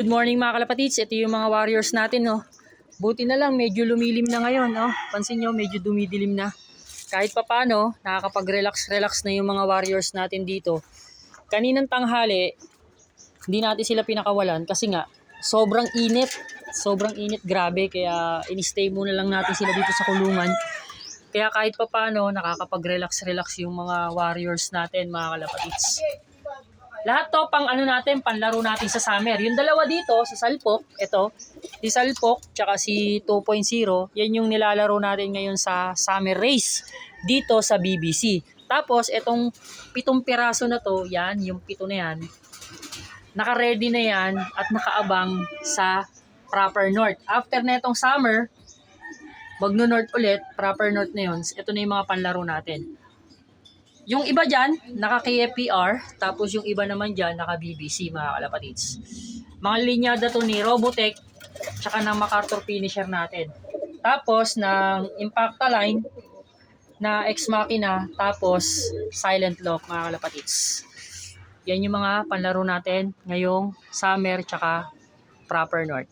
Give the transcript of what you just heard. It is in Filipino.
Good morning mga kalapatids, ito yung mga warriors natin, no. Buti na lang medyo lumilim na ngayon, no. Pansin nyo, medyo dumidilim na. Kahit papano, nakakapag-relax na yung mga warriors natin dito. Kaninang tanghali, hindi natin sila pinakawalan kasi nga sobrang init. Sobrang init, grabe, kaya in-stay muna lang natin sila dito sa kulungan. Kaya kahit papano, nakakapag-relax yung mga warriors natin, mga kalapatids. Lahat to pang ano natin, panlaro natin sa summer. Yung dalawa dito, sa Salpok, ito, si Salpok, tsaka si 2.0, yan yung nilalaro natin ngayon sa summer race dito sa BBC. Tapos, itong 7 piraso na to, yan, yung 7 na yan, naka-ready na yan at nakaabang sa proper north. After na itong summer, magno-north ulit, proper north na yun, ito na yung mga panlaro natin. Yung iba dyan, naka-KFPR, tapos yung iba naman dyan, naka-BBC, mga kalapatids. Mga linyada to ni Robotech, tsaka ng MacArthur finisher natin. Tapos, ng Impacta line, na Ex Machina, tapos Silent Lock, mga kalapatids. Yan yung mga panlaro natin ngayong summer, tsaka proper north.